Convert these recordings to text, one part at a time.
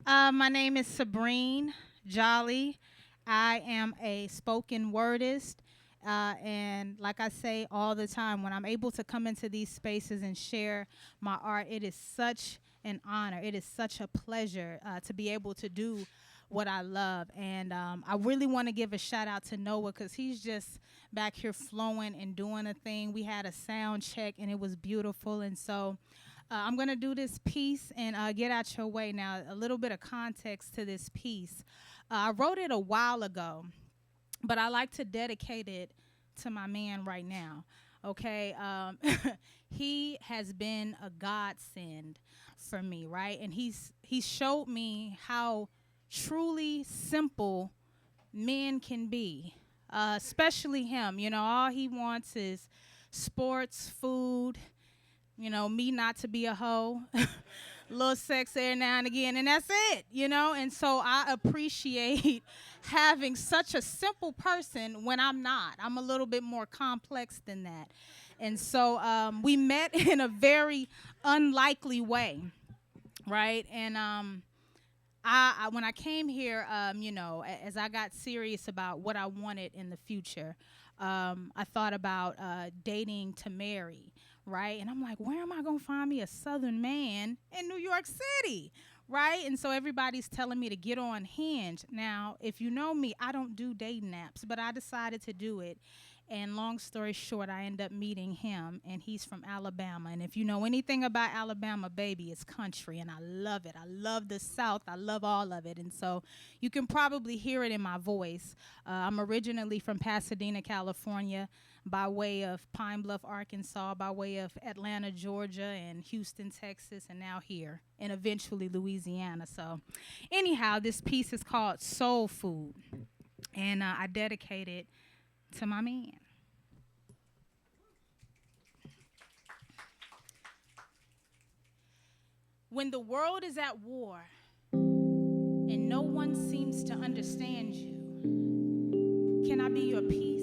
My name is Sabreen Jolley. I am a spoken wordist. And like I say all the time, when I'm able to come into these spaces and share my art, it is such an honor. It is such a pleasure to be able to do what I love. And I really want to give a shout out to Noah because he's just back here flowing and doing a thing. We had a sound check and it was beautiful. And so I'm going to do this piece and get out your way. Now, a little bit of context to this piece. I wrote it a while ago, but I like to dedicate it to my man right now, okay? He has been a godsend for me, right? And he's showed me how truly simple men can be, especially him. You know, all he wants is sports, food, you know, me not to be a hoe, little sex every now and again, and that's it, you know? And so I appreciate having such a simple person when I'm not. I'm a little bit more complex than that. And so we met in a very unlikely way, right? And I when I came here, you know, as I got serious about what I wanted in the future, I thought about dating to marry, right? And I'm like, where am I going to find me a Southern man in New York City, right? And so everybody's telling me to get on Hinge. Now, if you know me, I don't do dating apps, but I decided to do it. And long story short, I end up meeting him, and he's from Alabama. And if you know anything about Alabama, baby, it's country, and I love it. I love the South. I love all of it. And so you can probably hear it in my voice. I'm originally from Pasadena, California, by way of Pine Bluff, Arkansas, by way of Atlanta, Georgia, and Houston, Texas, and now here, and eventually Louisiana. So anyhow, this piece is called Soul Food, and I dedicate it to my man. When the world is at war and no one seems to understand you, can I be your peace?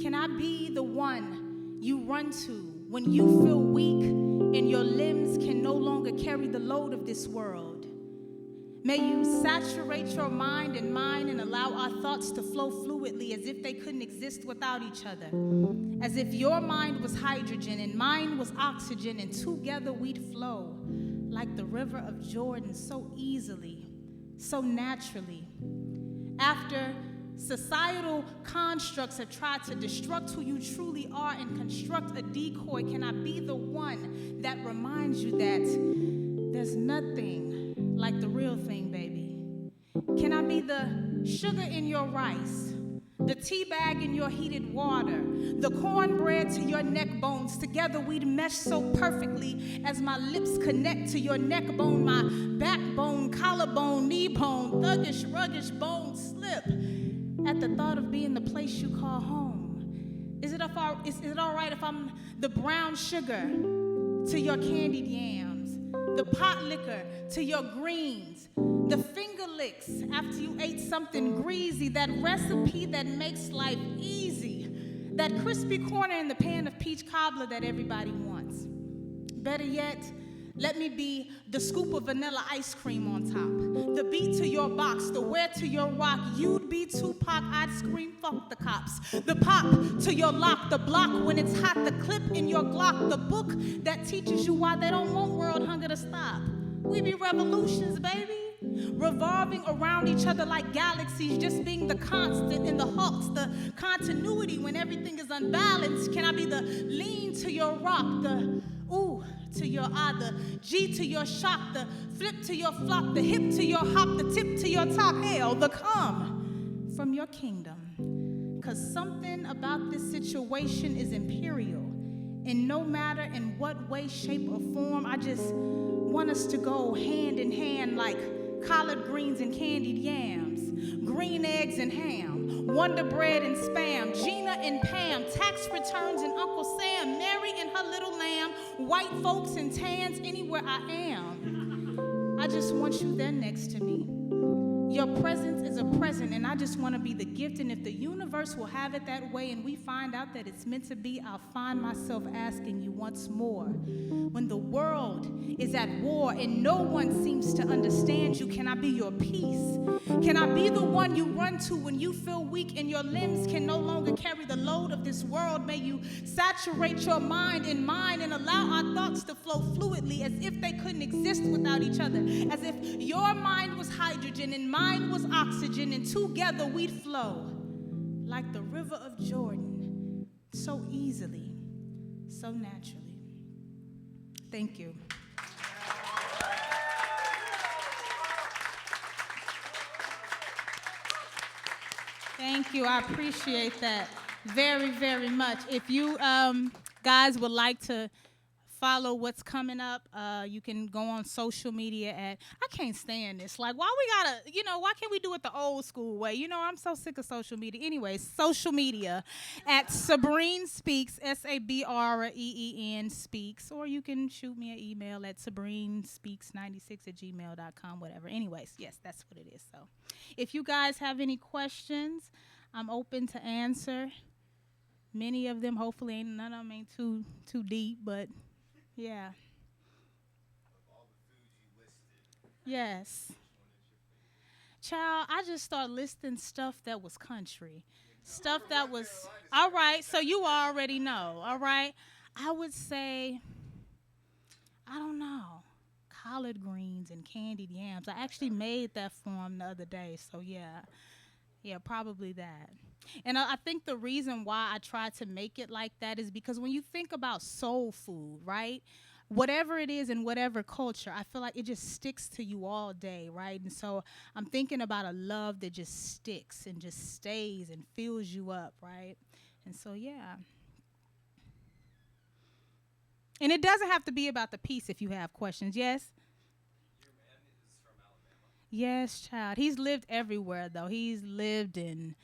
Can I be the one you run to when you feel weak and your limbs can no longer carry the load of this world? May you saturate your mind and mine and allow our thoughts to flow fluidly as if they couldn't exist without each other. As if your mind was hydrogen and mine was oxygen, and together we'd flow like the river of Jordan so easily, so naturally. After societal constructs have tried to destruct who you truly are and construct a decoy, can I be the one that reminds you that there's nothing like the real thing, baby? Can I be the sugar in your rice, the tea bag in your heated water, the cornbread to your neck bones? Together we'd mesh so perfectly as my lips connect to your neck bone, my backbone, collarbone, knee bone, thuggish, ruggish bones slip at the thought of being the place you call home. Is it all right if I'm the brown sugar to your candied yams, the pot liquor to your greens, the finger licks after you ate something greasy, that recipe that makes life easy, that crispy corner in the pan of peach cobbler that everybody wants? Better yet, let me be the scoop of vanilla ice cream on top, the beat to your box, the where to your rock. You'd be Tupac, I'd scream, fuck the cops. The pop to your lock, the block when it's hot, the clip in your Glock, the book that teaches you why they don't want world hunger to stop. We be revolutions, baby, revolving around each other like galaxies, just being the constant in the hulks, the continuity when everything is unbalanced. Can I be the lean to your rock, the ooh to your ah, the G to your shock, the flip to your flop, the hip to your hop, the tip to your top, hell, the come from your kingdom. 'Cause something about this situation is imperial, and no matter in what way, shape, or form, I just want us to go hand in hand like collard greens and candied yams, green eggs and ham, Wonder Bread and Spam, Gina and Pam, tax returns and Uncle Sam, Mary and her little lamb, white folks and tans anywhere I am. I just want you there next to me. Your presence is a present, and I just want to be the gift. And if the universe will have it that way and we find out that it's meant to be, I'll find myself asking you once more. When the world is at war and no one seems to understand you, can I be your peace? Can I be the one you run to when you feel weak and your limbs can no longer carry the load of this world? May you saturate your mind in mine and allow our thoughts to flow fluidly as if they couldn't exist without each other, as if your mind was hydrogen and mine was oxygen, and together we'd flow like the river of Jordan, so easily, so naturally. Thank you. Thank you. I appreciate that very, very much. If you guys would like to follow what's coming up, you can go on social media at, I can't stand this. Like, why we gotta, why can't we do it the old school way? I'm so sick of social media. Anyways, social media at Sabreen Speaks, SABREEN Speaks, or you can shoot me an email at sabreenspeaks96@gmail.com, whatever. Anyways, yes, that's what it is. So if you guys have any questions, I'm open to answer. Many of them, hopefully, none of them ain't too deep, but yeah. Of all the foods you listed, Yes. which one is your favorite? Child, I just started listing stuff that was country. Stuff that was, all right, so you already know, all right? I would say, I don't know, collard greens and candied yams. I actually made that for him the other day, so yeah. Yeah, probably that. And I think the reason why I try to make it like that is because when you think about soul food, right? Whatever it is in whatever culture, I feel like it just sticks to you all day, right? And so I'm thinking about a love that just sticks and just stays and fills you up, right? And so, yeah. And it doesn't have to be about the piece if you have questions, yes? Your man is from Alabama. Yes, child. He's lived everywhere, though. He's lived in,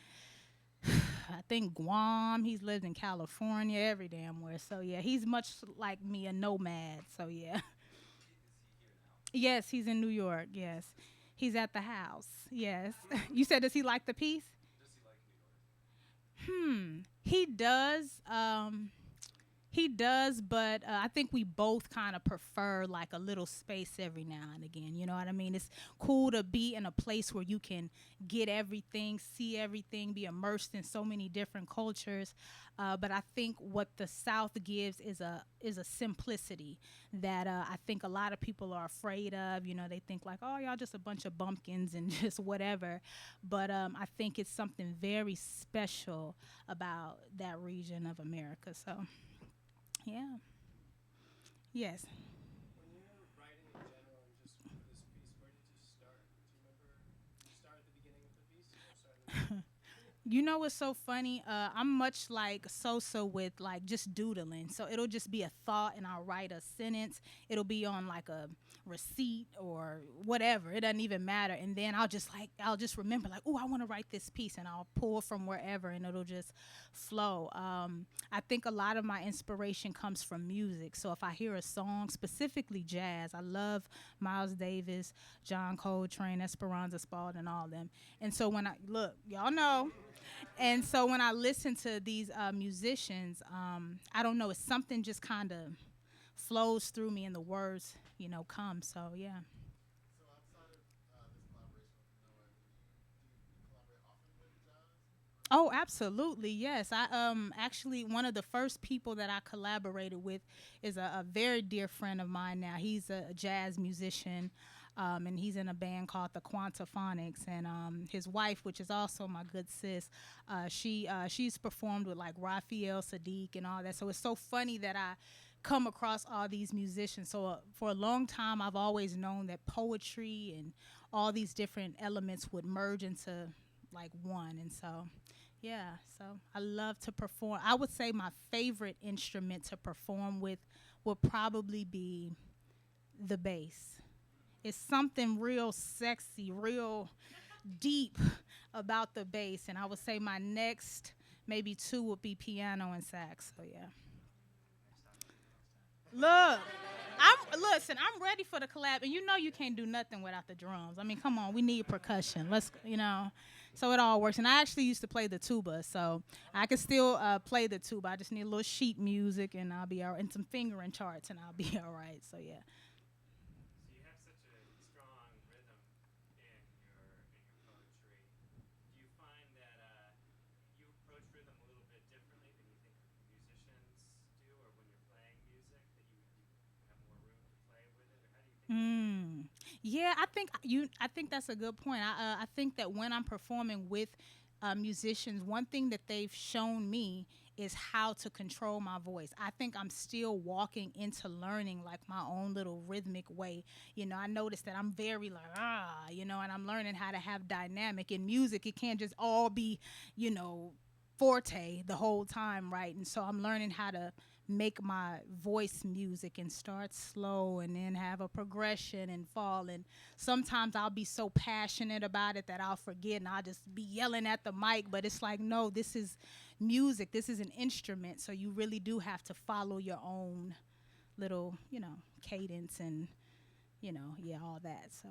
I think, Guam. He's lived in California, every damn where. So, yeah, he's much like me, a nomad. So, yeah. Is he here now? Yes, he's in New York. Yes. He's at the house. Yes. You said, does he like the piece? Does he like New York? He does. He does, but I think we both kind of prefer like a little space every now and again. You know what I mean? It's cool to be in a place where you can get everything, see everything, be immersed in so many different cultures. But I think what the South gives is a simplicity that I think a lot of people are afraid of. They think like, oh, y'all just a bunch of bumpkins and just whatever. But I think it's something very special about that region of America. So. Yeah. Yes. When you were writing in general and just for this piece, where did you start? Do you remember? Did you start at the beginning of the piece or start at the end? You know what's so funny? I'm much like Sosa with like just doodling. So it'll just be a thought and I'll write a sentence. It'll be on like a receipt or whatever. It doesn't even matter. And then I'll just remember like, oh, I want to write this piece, and I'll pull from wherever and it'll just flow. I think a lot of my inspiration comes from music. So if I hear a song, specifically jazz, I love Miles Davis, John Coltrane, Esperanza Spalding, and all them. And so when y'all know. And so when I listen to these musicians, I don't know, it's something just kind of flows through me and the words, come. So, yeah. So outside of this collaboration with Noah, do you collaborate often with jazz? Oh, absolutely, yes. I actually, one of the first people that I collaborated with is a very dear friend of mine now. He's a jazz musician. And he's in a band called the Quantaphonics, and his wife, which is also my good sis, she's performed with like Raphael Sadiq and all that. So it's so funny that I come across all these musicians. So for a long time, I've always known that poetry and all these different elements would merge into like one. And so, yeah, so I love to perform. I would say my favorite instrument to perform with would probably be the bass. It's something real sexy, real deep about the bass. And I would say my next, maybe two, would be piano and sax. So, yeah. Look, I'm ready for the collab, and you know you can't do nothing without the drums. I mean, come on, we need percussion. So it all works. And I actually used to play the tuba, so I can still play the tuba. I just need a little sheet music, and I'll be all right, and some fingering charts, and I'll be all right. So yeah. So you have such a strong rhythm in your poetry. Do you find that you approach rhythm a little bit differently than you think musicians do, or when you're playing music, that you have more room to play with it, or how do you think? Yeah, I think that's a good point. I think that when I'm performing with musicians, one thing that they've shown me is how to control my voice. I think I'm still walking into learning like my own little rhythmic way. I noticed that I'm very like and I'm learning how to have dynamic in music. It can't just all be, forte the whole time, right? And so I'm learning how to make my voice music and start slow and then have a progression and fall. And sometimes I'll be so passionate about it that I'll forget and I'll just be yelling at the mic. But it's like, no, this is music. This is an instrument. So you really do have to follow your own little, cadence and, all that. So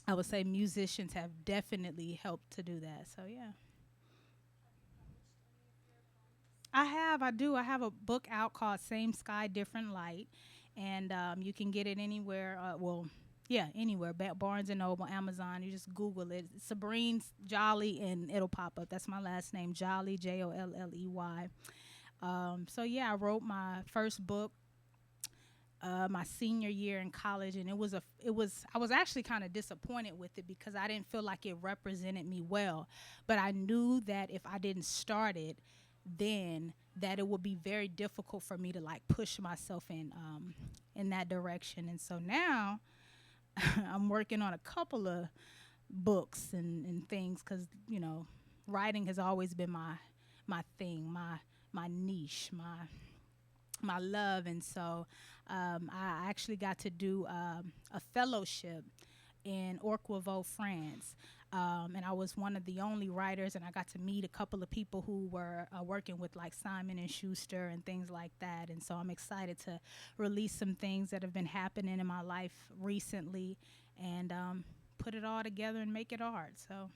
I would say musicians have definitely helped to do that. So, yeah. I do. I have a book out called Same Sky, Different Light. And you can get it anywhere. Anywhere. Barnes & Noble, Amazon. You just Google it. Sabreen Jolley, and it'll pop up. That's my last name, Jolley, Jolley. I wrote my first book my senior year in college, and I was actually kind of disappointed with it because I didn't feel like it represented me well. But I knew that if I didn't start it, then that it would be very difficult for me to like push myself in that direction. And so now I'm working on a couple of books and things because writing has always been my thing, my niche, my love. And so I actually got to do a fellowship in Orquevaux, France. And I was one of the only writers, and I got to meet a couple of people who were working with like Simon and Schuster and things like that. And so I'm excited to release some things that have been happening in my life recently and put it all together and make it art. So,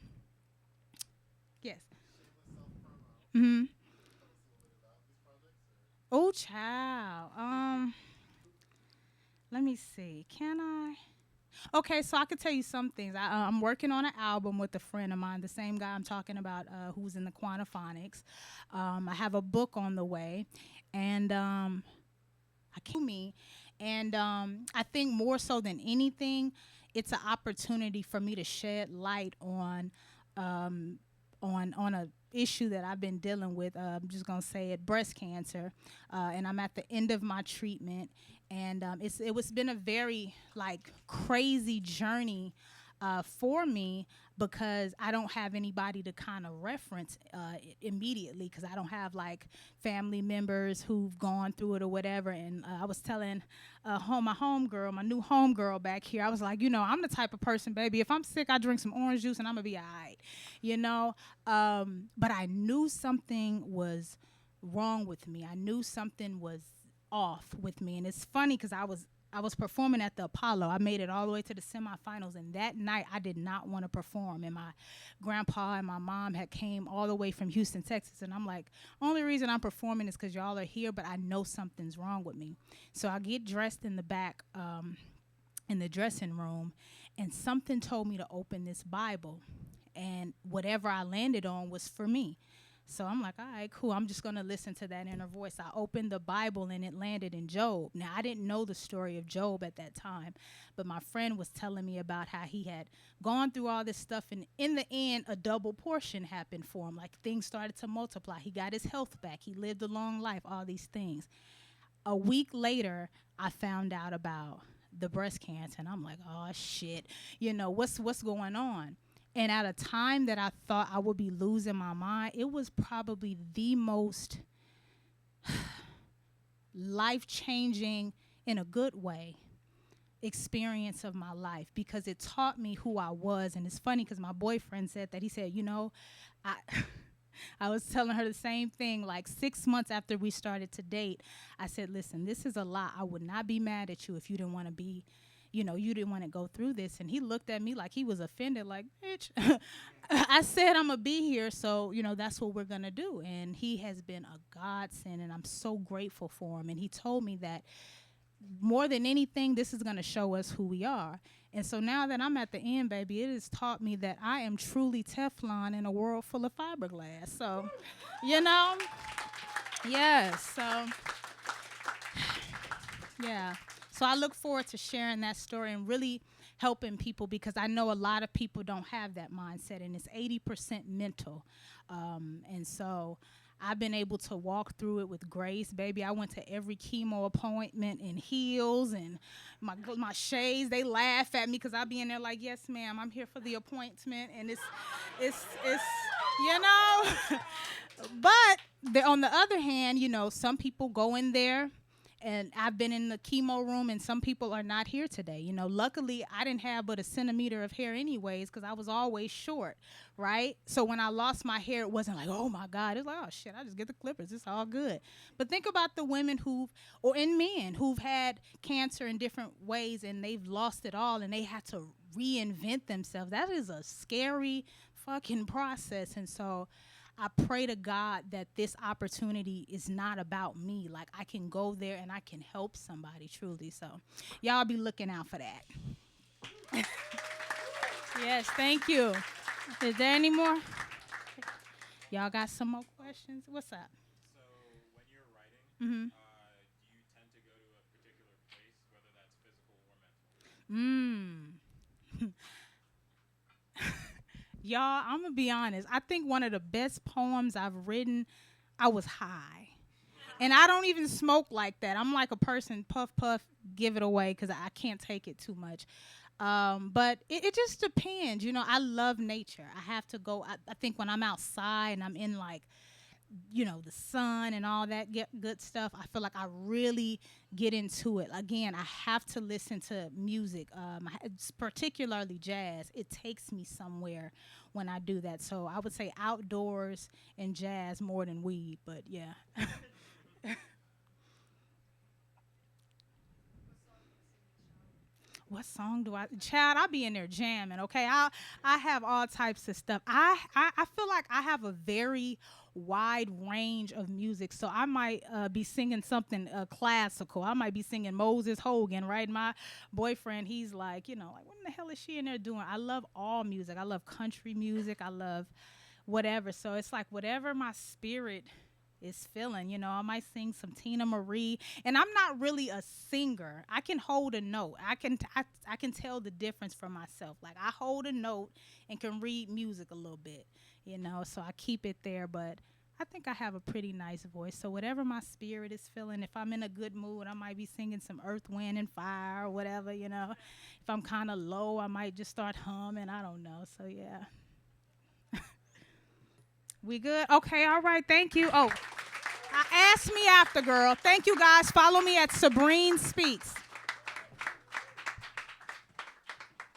yes. Mm-hmm. Oh, child. Let me see. Can I? Okay, so I could tell you some things. I'm working on an album with a friend of mine, the same guy I'm talking about, who's in the Quantaphonics. I have a book on the way, and I think more so than anything, it's an opportunity for me to shed light on a issue that I've been dealing with. I'm just gonna say it, breast cancer, and I'm at the end of my treatment. And it's been a very like crazy journey for me because I don't have anybody to kind of reference immediately because I don't have like family members who've gone through it or whatever. And I was telling my new homegirl back here, I was like, I'm the type of person, baby, if I'm sick, I drink some orange juice and I'm gonna be all right, but I knew something was wrong with me. I knew something was off with me. And it's funny because I was performing at the Apollo. I made it all the way to the semifinals, and that night I did not want to perform. And my grandpa and my mom had came all the way from Houston, Texas, and I'm like, only reason I'm performing is because y'all are here, but I know something's wrong with me. So I get dressed in the back in the dressing room, and something told me to open this Bible, and whatever I landed on was for me. So I'm like, all right, cool. I'm just going to listen to that inner voice. I opened the Bible and it landed in Job. Now, I didn't know the story of Job at that time, but my friend was telling me about how he had gone through all this stuff. And in the end, a double portion happened for him. Like things started to multiply. He got his health back. He lived a long life, all these things. A week later, I found out about the breast cancer. And I'm like, oh, shit. What's going on? And at a time that I thought I would be losing my mind, it was probably the most life-changing, in a good way, experience of my life because it taught me who I was. And it's funny because my boyfriend said that. He said, I was telling her the same thing. Like 6 months after we started to date, I said, listen, this is a lot. I would not be mad at you if you didn't want to be, you didn't want to go through this. And he looked at me like he was offended, like, bitch. I said I'm going to be here, so, that's what we're going to do. And he has been a godsend, and I'm so grateful for him. And he told me that more than anything, this is going to show us who we are. And so now that I'm at the end, baby, it has taught me that I am truly Teflon in a world full of fiberglass. So, yes. So, yeah. So I look forward to sharing that story and really helping people, because I know a lot of people don't have that mindset, and it's 80% mental. And so I've been able to walk through it with grace. Baby, I went to every chemo appointment in heels and my shades. They laugh at me because I be in there like, yes, ma'am, I'm here for the appointment. And it's But on the other hand, some people go in there, and I've been in the chemo room, and some people are not here today. Luckily, I didn't have but a centimeter of hair anyways, because I was always short, right? So when I lost my hair, it wasn't like, oh, my God. It's like, oh, shit, I just get the clippers. It's all good. But think about the women and men who've had cancer in different ways, and they've lost it all, and they had to reinvent themselves. That is a scary fucking process. And so I pray to God that this opportunity is not about me. Like, I can go there and I can help somebody truly. So y'all be looking out for that. Yes, thank you. Is there any more? Y'all got some more questions? What's up? So when you're writing, Mm-hmm. do you tend to go to a particular place, whether that's physical or mental? Y'all, I'm going to be honest. I think one of the best poems I've written, I was high. And I don't even smoke like that. I'm like a person, puff, puff, give it away, because I can't take it too much. But it just depends. I love nature. I have to go. I think when I'm outside and I'm in, like, the sun and all that good stuff, I feel like I really get into it. Again, I have to listen to music, particularly jazz. It takes me somewhere when I do that. So I would say outdoors and jazz more than weed, but yeah. What song do I, Chad? I'll be in there jamming, okay? I have all types of stuff. I feel like I have a very wide range of music, so I might be singing something classical. I might be singing Moses Hogan, right? My boyfriend, he's like, like, what in the hell is she in there doing? I love all music. I love country music. I love whatever. So it's like whatever my spirit is feeling. I might sing some Tina Marie, and I'm not really a singer. I can hold a note. I can tell the difference for myself. Like, I hold a note and can read music a little bit, so I keep it there. But I think I have a pretty nice voice. So whatever my spirit is feeling, if I'm in a good mood, I might be singing some Earth, Wind, and Fire or whatever, If I'm kind of low, I might just start humming. I don't know. So, yeah. We good? Okay, all right, thank you. Oh, ask me after, girl. Thank you, guys. Follow me at Sabreen Speaks.